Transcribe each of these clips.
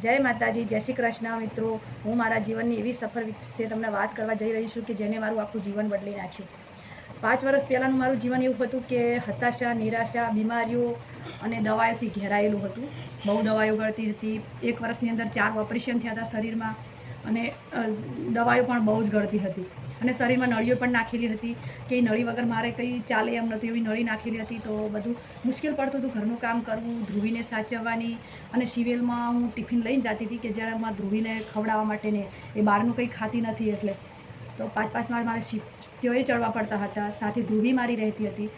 જય માતાજી, જય શ્રી કૃષ્ણ મિત્રો. હું મારા જીવનની એવી સફર વિશે તમને વાત કરવા જઈ રહી છું કે જેને મારું આખું જીવન બદલી નાખ્યું. 5 વર્ષ પહેલાંનું મારું જીવન એવું હતું કે હતાશા, નિરાશા, બીમારીઓ અને દવાઓથી ઘેરાયેલું હતું. બહુ દવાઓ ગળતી હતી. 1 વર્ષની અંદર 4 ઓપરેશન થયા હતા શરીરમાં અને દવાઓ પણ બહુ જ ગળતી હતી અને શરીરમાં નળીઓ પણ નાખેલી હતી કે એ નળી વગર મારે કંઈ ચાલે એમ નહોતું. એવી નળી નાખેલી હતી તો બધું મુશ્કેલ પડતું હતું. ઘરનું કામ કરવું, ધ્રુવીને સાચવવાની અને સિવિલમાં હું ટિફિન લઈને જતી હતી કે જ્યારે ધ્રુવીને ખવડાવવા માટે ને એ બહારનું કંઈ ખાતી નથી એટલે તો 5-5 માળ મારે ત્યોએ ચડવા પડતા હતા. સાથે ધ્રુવી મારી રહેતી હતી.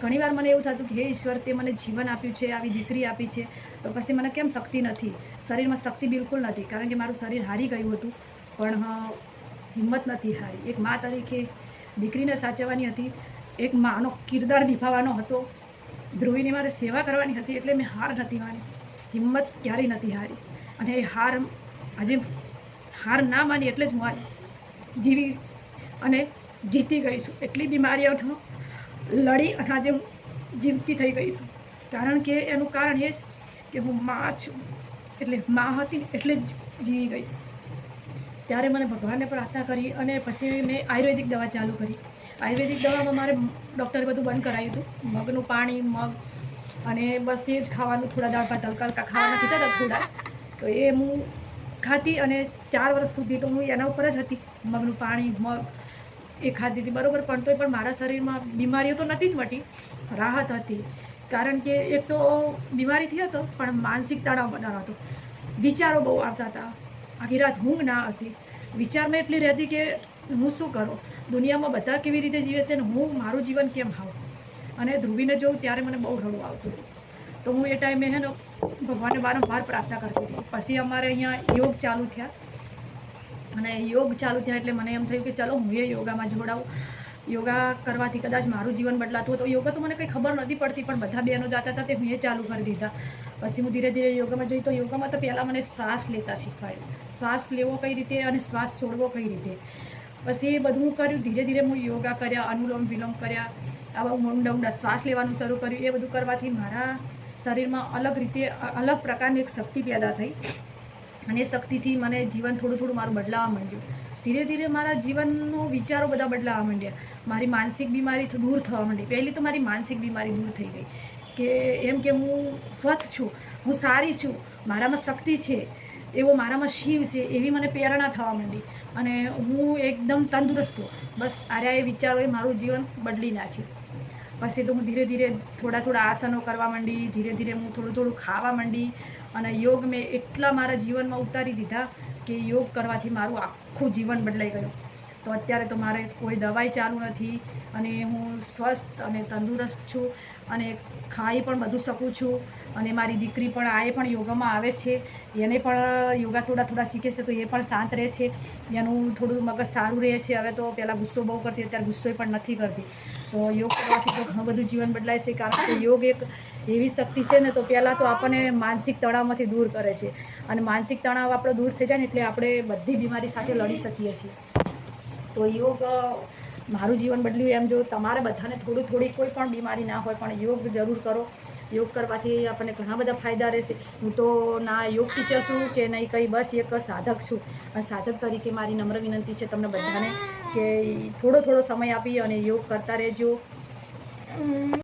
ઘણીવાર મને એવું થતું કે હે ઈશ્વર, તે મને જીવન આપ્યું છે, આવી દીકરી આપી છે, તો પછી મને કેમ શક્તિ નથી? શરીરમાં શક્તિ બિલકુલ નથી, કારણ કે મારું શરીર હારી ગયું હતું પણ હિંમત નથી હારી. એક મા તરીકે દીકરીને સાચવવાની હતી, એક માનો કિરદાર નિભાવવાનો હતો, ધ્રુવીની મારે સેવા કરવાની હતી, એટલે મેં હાર નથી માની, હિંમત ક્યારેય નથી હારી. અને એ આજે હાર ના માની એટલે જ હું જીવી અને જીતી ગઈ છું. એટલી બીમારીઓનો લડી અને આજે હું જીવતી થઈ ગઈ છું. કારણ કે એનું કારણ એ જ કે હું મા છું, એટલે મા હતી એટલે જ જીવી ગઈ. ત્યારે મને ભગવાનને પ્રાર્થના કરી અને પછી મેં આયુર્વેદિક દવા ચાલુ કરી. આયુર્વેદિક દવામાં મારે ડૉક્ટરે બધું બંધ કરાવ્યું હતું. મગનું પાણી, મગ અને બસ એ જ ખાવાનું. થોડા દાળ ભાત હલકા હલકા ખાવાના કીધા હતા થોડા, તો એ હું ખાતી અને 4 વર્ષ સુધી તો હું એના ઉપર જ હતી. મગનું પાણી, મગ એ ખાતી હતી બરાબર, પણ તોય પણ મારા શરીરમાં બીમારીઓ તો નથી જ મટી, રાહત હતી. કારણ કે એક તો બીમારીથી હતો પણ માનસિક તણાવ વધારો હતો. વિચારો બહુ આવતા હતા. આખી રાત ઊંઘ ના હતી. વિચારમાં એટલી રહેતી કે હું શું કરું, દુનિયામાં બધા કેવી રીતે જીવે છે ને હું મારું જીવન કેમ હાવ. અને ધ્રુવીને જોઉં ત્યારે મને બહુ રડવું આવતું. તો હું એ ટાઈમે ભગવાનને વારંવાર પ્રાર્થના કરતી હતી. પછી અમારે અહીંયા યોગ ચાલુ થયા અને યોગ ચાલુ થયા એટલે મને એમ થયું કે ચલો હું એ યોગામાં જોડાઉં. યોગા કરવાથી કદાચ મારું જીવન બદલાતું હતું. યોગા તો મને કંઈ ખબર નથી પડતી, પણ બધા બહેનો જતા હતા તે હું એ ચાલુ કરી દીધા. પછી હું ધીરે ધીરે યોગામાં જઈ તો યોગામાં તો પહેલાં મને શ્વાસ લેતા શીખવાડ્યું, શ્વાસ લેવો કઈ રીતે અને શ્વાસ છોડવો કઈ રીતે. પછી એ બધું કર્યું. ધીરે ધીરે હું યોગા કર્યા, અનુલોમ વિલોમ કર્યા, આવા ઊંડા ઊંડા શ્વાસ લેવાનું શરૂ કર્યું. એ બધું કરવાથી મારા શરીરમાં અલગ પ્રકારની એક શક્તિ પેદા થઈ અને એ શક્તિથી મને જીવન થોડું થોડું મારું બદલાવા માંડ્યું. ધીરે ધીરે મારા જીવનનો વિચારો બધા બદલાવા માંડ્યા. મારી માનસિક બીમારી દૂર થવા માંડી. પહેલી તો મારી માનસિક બીમારી દૂર થઈ ગઈ કે એમ કે હું સ્વસ્થ છું, હું સારી છું, મારામાં શક્તિ છે, એવો મારામાં શિવ છે, એવી મને પ્રેરણા થવા માંડી અને હું એકદમ તંદુરસ્ત છું. બસ આર્યા એ વિચારોએ મારું જીવન બદલી નાખ્યું. પછી તો હું ધીરે ધીરે થોડા આસનો કરવા માંડી. ધીરે ધીરે હું થોડું ખાવા માંડી અને યોગ મેં એટલા મારા જીવનમાં ઉતારી દીધા કે યોગ કરવાથી મારું આખું જીવન બદલાઈ ગયું. તો અત્યારે તો મારે કોઈ દવાઈ ચાલુ નથી અને હું સ્વસ્થ અને તંદુરસ્ત છું અને ખાઈ પણ બધું શકું છું. અને મારી દીકરી પણ પણ યોગામાં આવે છે. એને પણ યોગા થોડા શીખે છે તો એ પણ શાંત રહે છે. એનું થોડું મગજ સારું રહે છે. હવે તો પહેલાં ગુસ્સો બહુ કરતી, અત્યારે ગુસ્સો પણ નથી કરતી. તો યોગ કરવાથી તો ઘણું બધું જીવન બદલાય છે. કારણ કે યોગ એક એવી શક્તિ છે ને, તો પહેલાં તો આપણને માનસિક તણાવમાંથી દૂર કરે છે અને માનસિક તણાવ આપણો દૂર થઈ જાય ને એટલે આપણે બધી બીમારી સાથે લડી શકીએ છીએ. તો યોગ મારું જીવન બદલ્યું. એમ જો તમારે બધાને થોડી કોઈ પણ બીમારી ના હોય પણ યોગ જરૂર કરો. યોગ કરવાથી આપણને ઘણા બધા ફાયદા રહેશે. હું તો ના યોગ ટીચર છું કે નહીં કંઈ, બસ એક સાધક છું. અને સાધક તરીકે મારી નમ્ર વિનંતી છે તમને બધાને કે થોડો સમય આપી અને યોગ કરતા રહેજો.